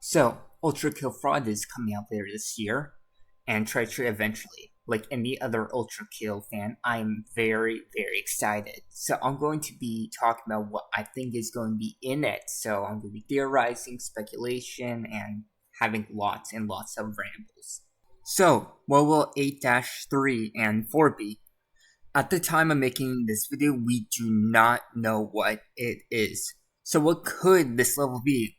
So, ULTRAKILL Fraud is coming out later this year, and Treachery eventually. Like any other ULTRAKILL fan, I'm very, very excited. So I'm going to be talking about what I think is going to be in it. So I'm going to be theorizing, speculation, and having lots and lots of rambles. So, what will 8-3 and 4 be? At the time of making this video, we do not know what it is. So what could this level be?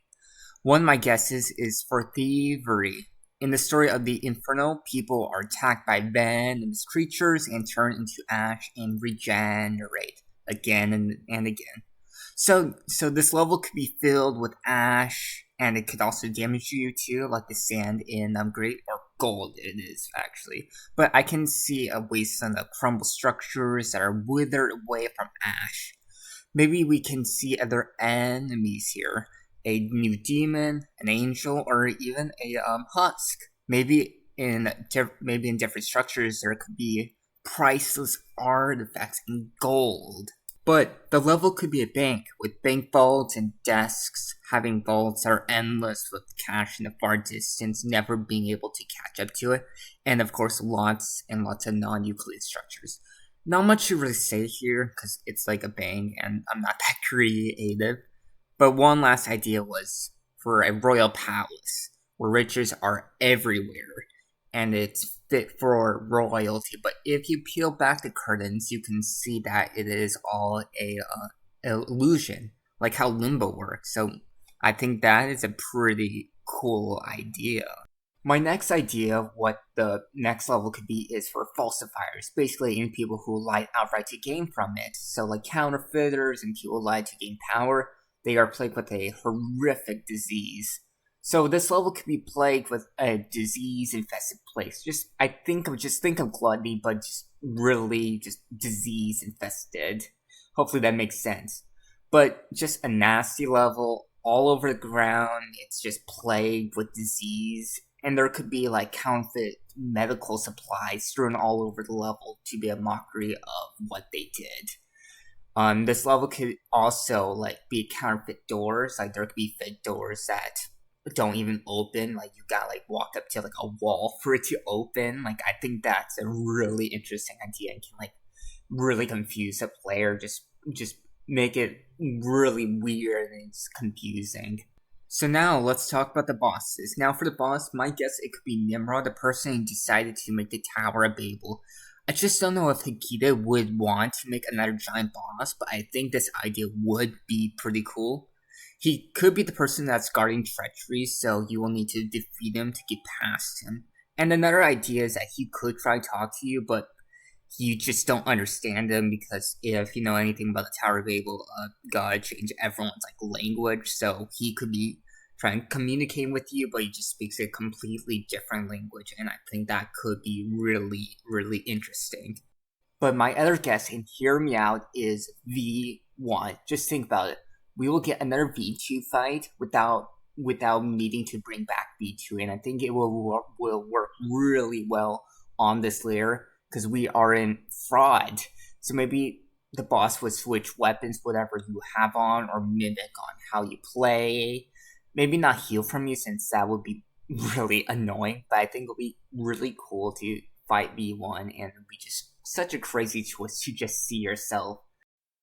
One of my guesses is for thievery. In the story of the Inferno, people are attacked by venomous creatures and turn into ash and regenerate again and again. So this level could be filled with ash, and it could also damage you too, like the sand in Great or gold it is actually. But I can see a wasteland of crumbled structures that are withered away from ash. Maybe we can see other enemies here. A new demon, an angel, or even a husk. Maybe in different structures there could be priceless artifacts in gold. But the level could be a bank, with bank vaults and desks, having vaults that are endless with cash in the far distance, never being able to catch up to it, and of course lots and lots of non-Euclid structures. Not much to really say here, because it's like a bank, and I'm not that creative. But one last idea was for a royal palace, where riches are everywhere, and it's fit for royalty. But if you peel back the curtains, you can see that it is all a illusion, like how limbo works. So I think that is a pretty cool idea. My next idea of what the next level could be is for falsifiers, basically any people who lie outright to gain from it. So like counterfeiters and people who lie to gain power. They are plagued with a horrific disease. So this level could be plagued with a disease-infested place. Think of gluttony, but just really just disease-infested. Hopefully that makes sense. But just a nasty level, all over the ground, it's just plagued with disease. And there could be like counterfeit medical supplies strewn all over the level to be a mockery of what they did. This level could also like be counterfeit doors. Like there could be fake doors that don't even open. Like you gotta like walk up to like a wall for it to open. Like I think that's a really interesting idea and can like really confuse a player. Just make it really weird and it's confusing. So now let's talk about the bosses. Now for the boss, my guess it could be Nimrod, the person who decided to make the Tower of Babel. I just don't know if Hikita would want to make another giant boss, but I think this idea would be pretty cool. He could be the person that's guarding Treachery, so you will need to defeat him to get past him. And another idea is that he could try to talk to you, but you just don't understand him, because if you know anything about the Tower of Babel, God changed everyone's like language, so he could be trying to communicate with you, but he just speaks a completely different language, and I think that could be really, really interesting. But my other guess, and hear me out, is V1. Just think about it. We will get another V2 fight without needing to bring back V2, and I think it will work really well on this layer, because we are in fraud. So maybe the boss would switch weapons, whatever you have on, or mimic on how you play. Maybe not heal from you, since that would be really annoying, but I think it'll be really cool to fight V1, and it'll be just such a crazy twist to just see yourself.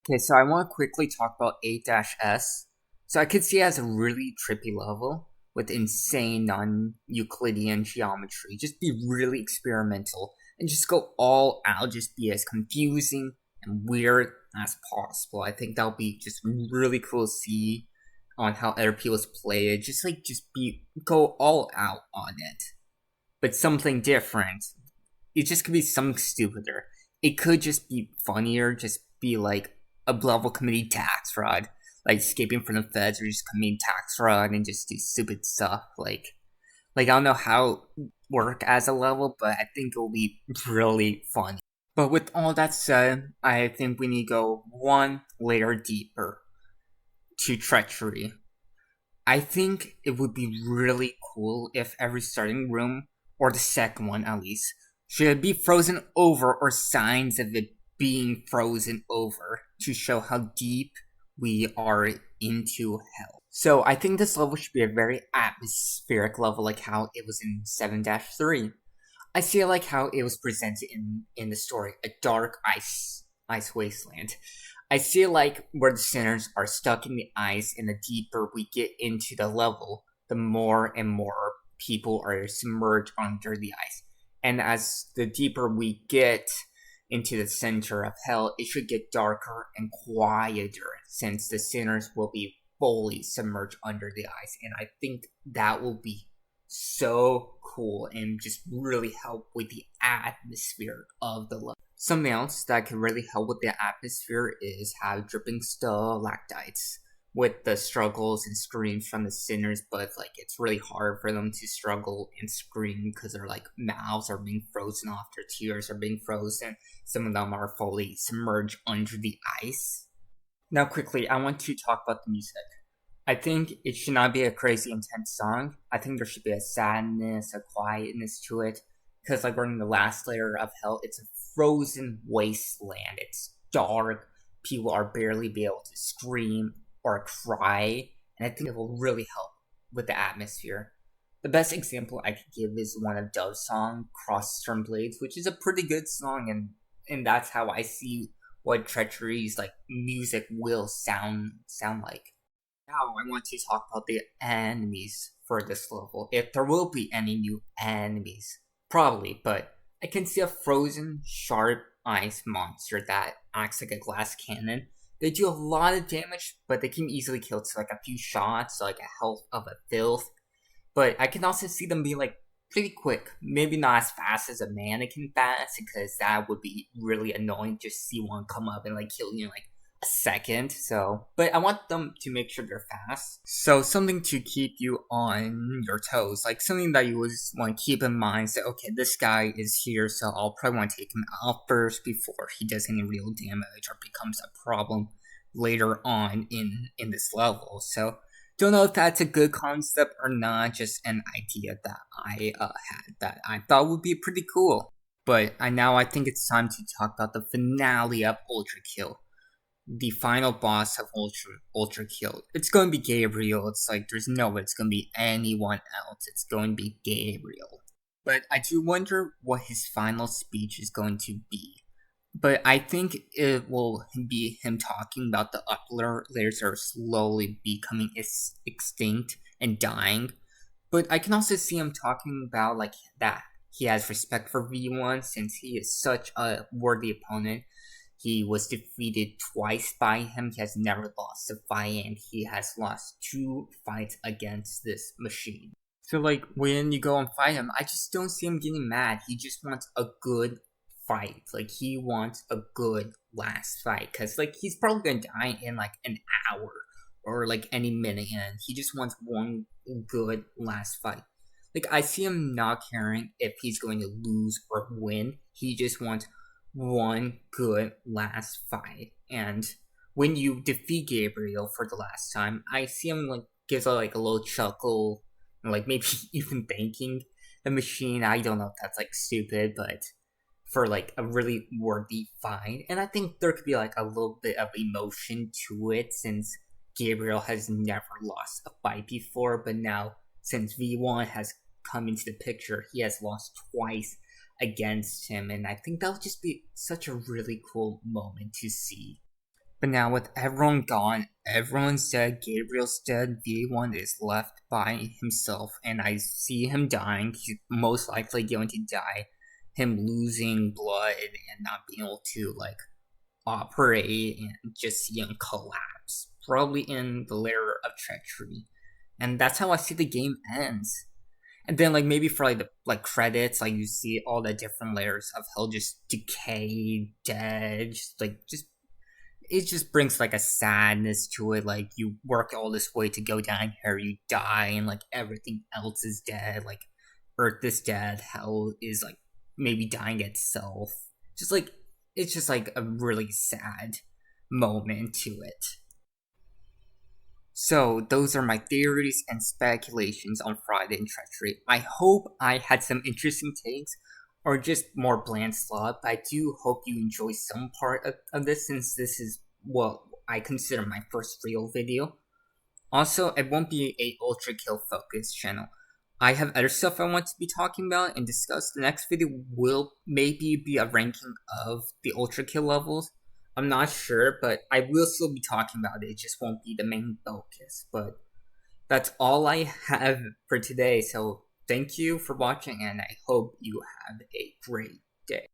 Okay, so I want to quickly talk about 8-S. So I could see it as a really trippy level with insane non-Euclidean geometry. Just be really experimental and just go all out, just be as confusing and weird as possible. I think that'll be just really cool to see on how other people's play it. Go all out on it. But something different. It just could be something stupider. It could just be funnier, just be like a level committing tax fraud. Like escaping from the feds or just committing tax fraud and just do stupid stuff. Like I don't know how it work as a level, but I think it'll be really funny. But with all that said, I think we need to go one layer deeper to Treachery. I think it would be really cool if every starting room, or the second one at least, should be frozen over or signs of it being frozen over to show how deep we are into hell. So I think this level should be a very atmospheric level, like how it was in 7-3. I feel like how it was presented in the story, a dark ice wasteland. I feel like where the sinners are stuck in the ice, and the deeper we get into the level, the more and more people are submerged under the ice. And as the deeper we get into the center of hell, it should get darker and quieter since the sinners will be fully submerged under the ice. And I think that will be so cool and just really help with the atmosphere of the level. Something else that can really help with the atmosphere is have dripping stalactites with the struggles and screams from the sinners, but like it's really hard for them to struggle and scream because their like mouths are being frozen off, their tears are being frozen. Some of them are fully submerged under the ice. Now, quickly, I want to talk about the music. I think it should not be a crazy intense song. I think there should be a sadness, a quietness to it. Because, like, we're in the last layer of hell. It's a frozen wasteland. It's dark. People are barely be able to scream or cry. And I think it will really help with the atmosphere. The best example I could give is one of Dove's song, Cross-Turn Blades, which is a pretty good song. And that's how I see what Treachery's, like, music will sound like. Now I want to talk about the enemies for this level. If there will be any new enemies. Probably, but I can see a frozen, sharp ice monster that acts like a glass cannon. They do a lot of damage, but they can easily kill to like a few shots, like a health of a filth. But I can also see them being like pretty quick. Maybe not as fast as a mannequin fast, because that would be really annoying just to see one come up and like kill you in like a second. So, but I want them to make sure they're fast. So something to keep you on your toes, like something that you always want to keep in mind. So, okay, this guy is here, so I'll probably want to take him out first before he does any real damage or becomes a problem later on in this level. So don't know if that's a good concept or not, just an idea that I had that I thought would be pretty cool. But I think it's time to talk about the finale of ULTRAKILL. The final boss of ULTRAKILL. It's going to be Gabriel. It's like there's no way it's going to be anyone else. It's going to be Gabriel. But I do wonder what his final speech is going to be. But I think it will be him talking about the upper layers are slowly becoming extinct and dying. But I can also see him talking about like that he has respect for V1 since he is such a worthy opponent. He was defeated twice by him. He has never lost a fight, and he has lost 2 fights against this machine. So like when you go and fight him, I just don't see him getting mad. He just wants a good fight. Like he wants a good last fight, cause like he's probably gonna die in like an hour or like any minute, and he just wants one good last fight. Like I see him not caring if he's going to lose or win. He just wants one good last fight. And when you defeat Gabriel for the last time, I see him like gives a little chuckle, and like maybe even thanking the machine. I don't know if that's like stupid, but for like a really worthy fight. And I think there could be like a little bit of emotion to it since Gabriel has never lost a fight before, but now since V1 has come into the picture, he has lost twice against him, and I think that would just be such a really cool moment to see. But now with everyone gone, everyone's dead, Gabriel's dead, V1 is left by himself, and I see him dying. He's most likely going to die. Him losing blood and not being able to like operate, and just see him collapse, probably in the layer of treachery. And that's how I see the game ends. And then like maybe for like the like credits, like you see all the different layers of hell just decay, dead, just it just brings like a sadness to it. Like you work all this way to go down here, you die, and like everything else is dead. Like Earth is dead, hell is like maybe dying itself. Just like it's just like a really sad moment to it. So, those are my theories and speculations on Fraud and Treachery. I hope I had some interesting takes, or just more bland slop. I do hope you enjoy some part of this, since this is what I consider my first real video. Also, it won't be a ultra kill focused channel. I have other stuff I want to be talking about and discuss. The next video will maybe be a ranking of the ultra kill levels. I'm not sure, but I will still be talking about it. It just won't be the main focus. But that's all I have for today. So thank you for watching, and I hope you have a great day.